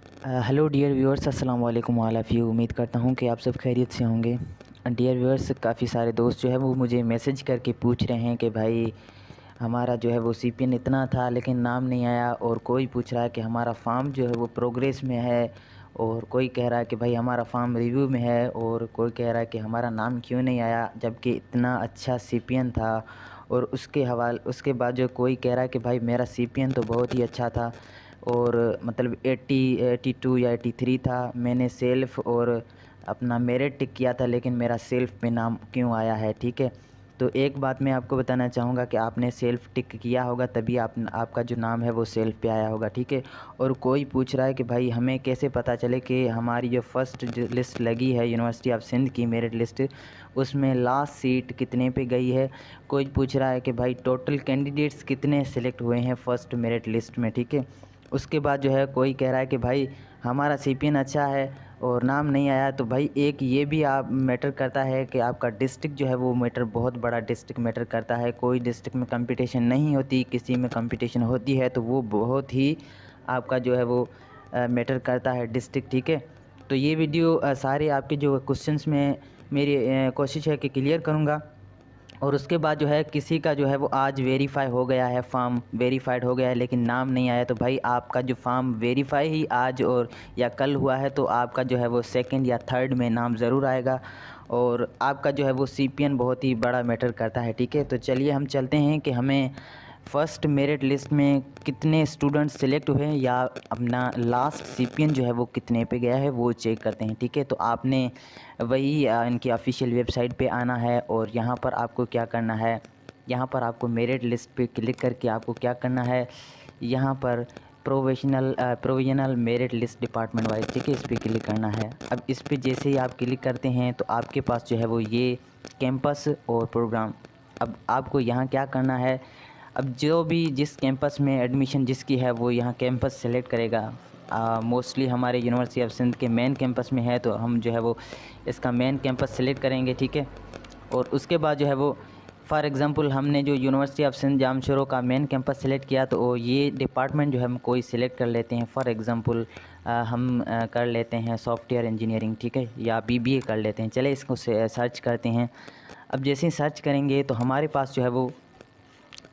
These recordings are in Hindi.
हेलो डियर व्यूअर्स, अस्सलाम वालेकुम ऑल ऑफ़ यू। उम्मीद करता हूँ कि आप सब खैरियत से होंगे। डियर व्यूअर्स, काफ़ी सारे दोस्त जो है वो मुझे मैसेज करके पूछ रहे हैं कि भाई हमारा जो है वो सीपीएन इतना था लेकिन नाम नहीं आया, और कोई पूछ रहा है कि हमारा फ़ॉर्म जो है वो प्रोग्रेस में है, और कोई कह रहा है कि भाई हमारा फ़ॉर्म रिव्यू में है, और कोई कह रहा है कि हमारा नाम क्यों नहीं आया जबकि इतना अच्छा सीपीएन था। और उसके बाद जो कोई कह रहा है कि भाई मेरा सीपीएन तो बहुत ही अच्छा था, और मतलब 82 या 83 था। मैंने सेल्फ़ और अपना मेरिट टिक किया था, लेकिन मेरा सेल्फ़ पे नाम क्यों आया है, ठीक है। तो एक बात मैं आपको बताना चाहूँगा कि आपने सेल्फ़ टिक किया होगा तभी आपका जो नाम है वो सेल्फ़ पे आया होगा, ठीक है। और कोई पूछ रहा है कि भाई हमें कैसे पता चले कि हमारी जो फ़र्स्ट जो लिस्ट लगी है यूनिवर्सिटी ऑफ सिंध की मेरिट लिस्ट, उसमें लास्ट सीट कितने पे गई है। कोई पूछ रहा है कि भाई टोटल कैंडिडेट्स कितने सेलेक्ट हुए हैं फ़र्स्ट मेरिट लिस्ट में, ठीक है। उसके बाद जो है कोई कह रहा है कि भाई हमारा सीपीएन अच्छा है और नाम नहीं आया। तो भाई एक ये भी आप मैटर करता है कि आपका डिस्ट्रिक्ट जो है वो मैटर, बहुत बड़ा डिस्ट्रिक्ट मैटर करता है। कोई डिस्ट्रिक्ट में कंपटीशन नहीं होती, किसी में कंपटीशन होती है तो वो बहुत ही आपका जो है वो मैटर करता है डिस्ट्रिक्ट, ठीक है। तो ये वीडियो सारे आपके जो क्वेश्चंस में मेरी कोशिश है कि क्लियर करूँगा। और उसके बाद जो है किसी का जो है वो आज वेरीफ़ाई हो गया है, फ़ॉर्म वेरीफ़ाइड हो गया है लेकिन नाम नहीं आया, तो भाई आपका जो फ़ॉर्म वेरीफ़ाई ही आज और या कल हुआ है तो आपका जो है वो सेकंड या थर्ड में नाम ज़रूर आएगा। और आपका जो है वो सीपीएन बहुत ही बड़ा मैटर करता है, ठीक है। तो चलिए हम चलते हैं कि हमें फ़र्स्ट मेरिट लिस्ट में कितने स्टूडेंट्स सेलेक्ट हुए हैं या अपना लास्ट सीपीएन जो है वो कितने पे गया है वो चेक करते हैं, ठीक है। तो आपने वही इनकी ऑफिशियल वेबसाइट पे आना है, और यहाँ पर आपको क्या करना है, यहाँ पर आपको मेरिट लिस्ट पे क्लिक करके आपको क्या करना है, यहाँ पर provisional merit list department wise, ठीक है, इस पर क्लिक करना है। अब इस पर जैसे ही आप क्लिक करते हैं तो आपके पास जो है वो ये कैंपस और प्रोग्राम। अब आपको यहाँ क्या करना है, अब जो भी जिस कैंपस में एडमिशन जिसकी है वो यहाँ कैंपस सेलेक्ट करेगा। मोस्टली हमारे यूनिवर्सिटी ऑफ सिंध के मेन कैंपस में है तो हम जो है वो इसका मेन कैंपस सेलेक्ट करेंगे, ठीक है। और उसके बाद जो है वो फॉर एग्ज़ाम्पल हमने जो यूनिवर्सिटी ऑफ सिंध जामशोरो का मेन कैंपस सेलेक्ट किया तो ये डिपार्टमेंट जो है हम कोई सिलेक्ट कर लेते हैं। फॉर एग्ज़ाम्पल हम कर लेते हैं सॉफ्टवेयर इंजीनियरिंग, ठीक है, या बीबीए कर लेते हैं। चले इसको सर्च करते हैं। अब जैसे ही सर्च करेंगे तो हमारे पास जो है वो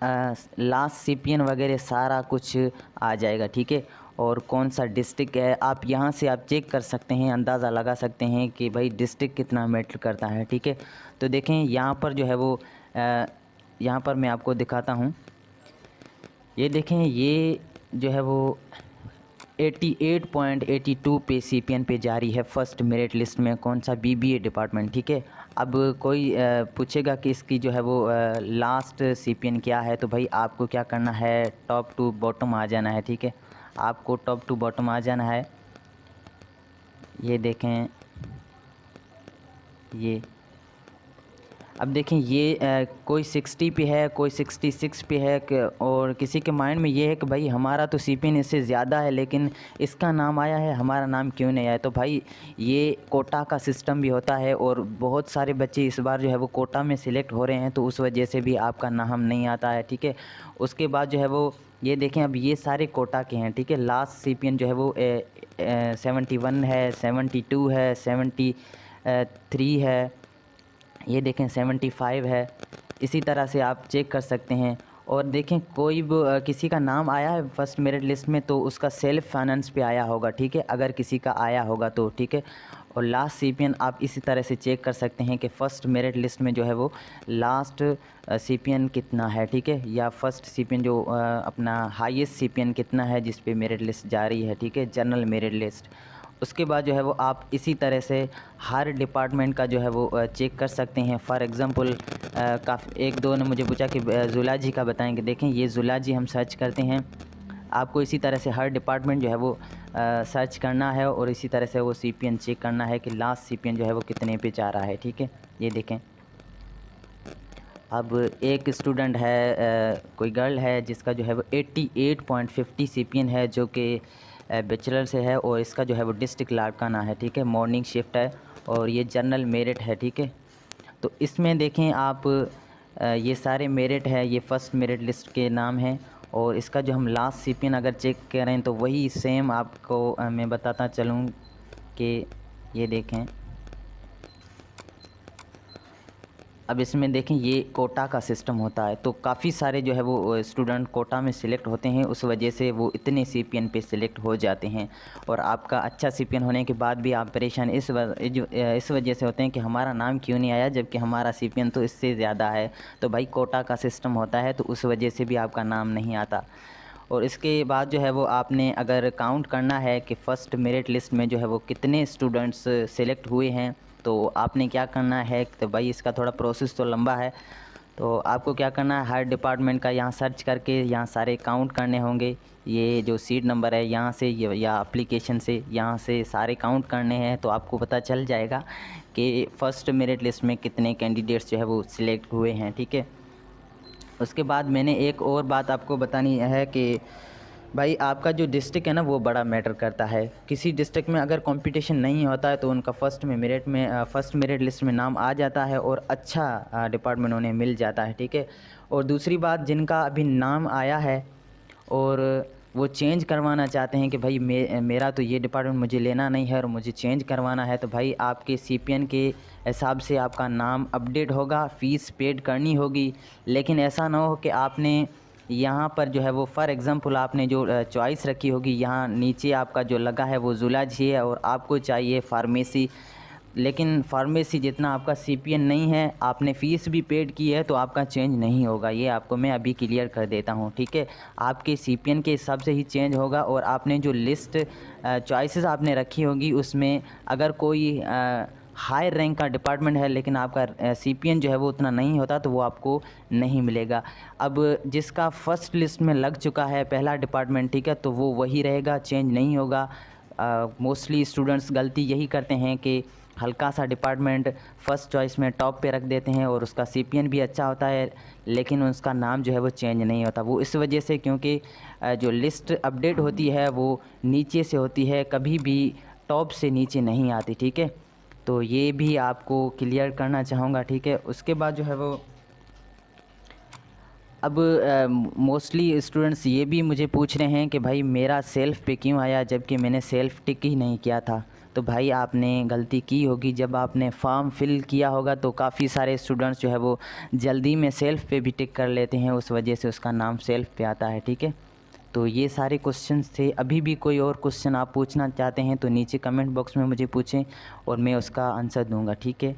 लास्ट सीपीएन वगैरह सारा कुछ आ जाएगा, ठीक है। और कौन सा डिस्ट्रिक्ट है आप यहाँ से आप चेक कर सकते हैं, अंदाज़ा लगा सकते हैं कि भाई डिस्ट्रिक्ट कितना मैटर करता है, ठीक है। तो देखें यहाँ पर जो है वो यहाँ पर मैं आपको दिखाता हूँ। ये देखें, ये जो है वो 88.82 पे सीपीएन पे जारी है फ़र्स्ट मेरिट लिस्ट में, कौन सा बीबीए डिपार्टमेंट, ठीक है। अब कोई पूछेगा कि इसकी जो है वो लास्ट सीपीएन क्या है, तो भाई आपको क्या करना है, टॉप टू बॉटम आ जाना है, ठीक है। आपको टॉप टू बॉटम आ जाना है। ये देखें, ये अब देखें ये कोई 60 पे है, कोई 66 पे है और किसी के माइंड में ये है कि भाई हमारा तो सीपीएन इससे ज़्यादा है लेकिन इसका नाम आया है, हमारा नाम क्यों नहीं आया। तो भाई ये कोटा का सिस्टम भी होता है और बहुत सारे बच्चे इस बार जो है वो कोटा में सिलेक्ट हो रहे हैं, तो उस वजह से भी आपका नाम नहीं आता है, ठीक है। उसके बाद जो है वो ये देखें, अब ये सारे कोटा के हैं, ठीक है। लास्ट सीपीएन जो है वो 71 है, 72 है, 73 है, ये देखें 75 है। इसी तरह से आप चेक कर सकते हैं। और देखें कोई भी किसी का नाम आया है फर्स्ट मेरिट लिस्ट में तो उसका सेल्फ फाइनेंस पे आया होगा, ठीक है, अगर किसी का आया होगा तो, ठीक है। और लास्ट सीपीएन आप इसी तरह से चेक कर सकते हैं कि फ़र्स्ट मेरिट लिस्ट में जो है वो लास्ट सीपीएन कितना है, ठीक है, या फर्स्ट सीपीएन जो अपना हाईएस्ट सीपीएन कितना है जिस पे मेरिट लिस्ट जारी है, ठीक है, जनरल मेरिट लिस्ट। उसके बाद जो है वो आप इसी तरह से हर डिपार्टमेंट का जो है वो चेक कर सकते हैं। फॉर एग्ज़ाम्पल काफ़ी एक दो ने मुझे पूछा कि ज़ूलॉजी का बताएंगे। देखें ये ज़ूलॉजी हम सर्च करते हैं, आपको इसी तरह से हर डिपार्टमेंट जो है वो सर्च करना है और इसी तरह से वो सीपीएन चेक करना है कि लास्ट सीपीएन जो है वो कितने पे जा रहा है, ठीक है। ये देखें, अब एक स्टूडेंट है, कोई गर्ल है जिसका जो है वो 88.50 सीपीएन है, जो कि बैचलर से है और इसका जो है वो डिस्ट्रिक्ट लाड़काना है, ठीक है, मॉर्निंग शिफ्ट है और ये जनरल मेरिट है, ठीक है। तो इसमें देखें आप ये सारे मेरिट है, ये फ़र्स्ट मेरिट लिस्ट के नाम हैं। और इसका जो हम लास्ट सीपीएन अगर चेक करें तो वही सेम आपको मैं बताता चलूँ कि ये देखें। अब इसमें देखें ये कोटा का सिस्टम होता है, तो काफ़ी सारे जो है वो स्टूडेंट कोटा में सिलेक्ट होते हैं, उस वजह से वो इतने सीपीएन पे सिलेक्ट हो जाते हैं। और आपका अच्छा सीपीएन होने के बाद भी आप परेशान इस वजह से होते हैं कि हमारा नाम क्यों नहीं आया, जबकि हमारा सीपीएन तो इससे ज़्यादा है। तो भाई कोटा का सिस्टम होता है, तो उस वजह से भी आपका नाम नहीं आता। और इसके बाद जो है वो आपने अगर काउंट करना है कि फ़र्स्ट मेरिट लिस्ट में जो है वो कितने स्टूडेंट्स सेलेक्ट हुए हैं, तो आपने क्या करना है, तो भाई इसका थोड़ा प्रोसेस तो लंबा है। तो आपको क्या करना है, हर डिपार्टमेंट का यहाँ सर्च करके यहाँ सारे काउंट करने होंगे। ये जो सीट नंबर है यहाँ से या एप्लीकेशन से यहाँ से सारे काउंट करने हैं, तो आपको पता चल जाएगा कि फ़र्स्ट मेरिट लिस्ट में कितने कैंडिडेट्स जो है वो सिलेक्ट हुए हैं। ठीक है। उसके बाद मैंने एक और बात आपको बतानी है कि भाई आपका जो डिस्ट्रिक्ट है ना वो बड़ा मैटर करता है। किसी डिस्ट्रिक्ट में अगर कंपटीशन नहीं होता है तो उनका फ़र्स्ट मेरिट लिस्ट में नाम आ जाता है और अच्छा डिपार्टमेंट उन्हें मिल जाता है। ठीक है। और दूसरी बात, जिनका अभी नाम आया है और वो चेंज करवाना चाहते हैं कि भाई मेरा तो ये डिपार्टमेंट मुझे लेना नहीं है और मुझे चेंज करवाना है, तो भाई आपके सीपीएन के हिसाब से आपका नाम अपडेट होगा, फ़ीस पेड करनी होगी। लेकिन ऐसा ना हो कि आपने यहाँ पर जो है वो फॉर एग्ज़ाम्पल आपने जो चॉइस रखी होगी, यहाँ नीचे आपका जो लगा है वो जूलॉजी है और आपको चाहिए फार्मेसी, लेकिन फार्मेसी जितना आपका सीपीएन नहीं है, आपने फ़ीस भी पेड की है, तो आपका चेंज नहीं होगा। ये आपको मैं अभी क्लियर कर देता हूँ। ठीक है। आपके सीपीएन के हिसाब से ही चेंज होगा। और आपने जो लिस्ट चॉइसेस आपने रखी होगी उसमें अगर कोई हाई रैंक का डिपार्टमेंट है लेकिन आपका सीपीएन जो है वो उतना नहीं होता, तो वो आपको नहीं मिलेगा। अब जिसका फ़र्स्ट लिस्ट में लग चुका है पहला डिपार्टमेंट, ठीक है, तो वो वही रहेगा, चेंज नहीं होगा। मोस्टली स्टूडेंट्स गलती यही करते हैं कि हल्का सा डिपार्टमेंट फ़र्स्ट चॉइस में टॉप पे रख देते हैं और उसका सीपीएन भी अच्छा होता है, लेकिन उसका नाम जो है वो चेंज नहीं होता। वो इस वजह से क्योंकि जो लिस्ट अपडेट होती है वो नीचे से होती है, कभी भी टॉप से नीचे नहीं आती। ठीक है। तो ये भी आपको क्लियर करना चाहूँगा। ठीक है। उसके बाद जो है वो अब मोस्टली स्टूडेंट्स ये भी मुझे पूछ रहे हैं कि भाई मेरा सेल्फ़ पे क्यों आया, जबकि मैंने सेल्फ़ टिक ही नहीं किया था। तो भाई आपने गलती की होगी, जब आपने फॉर्म फिल किया होगा तो काफ़ी सारे स्टूडेंट्स जो है वो जल्दी में सेल्फ़ पे भी टिक कर लेते हैं, उस वजह से उसका नाम सेल्फ़ पे आता है। ठीक है। तो ये सारे क्वेश्चंस थे। अभी भी कोई और क्वेश्चन आप पूछना चाहते हैं तो नीचे कमेंट बॉक्स में मुझे पूछें और मैं उसका आंसर दूंगा। ठीक है।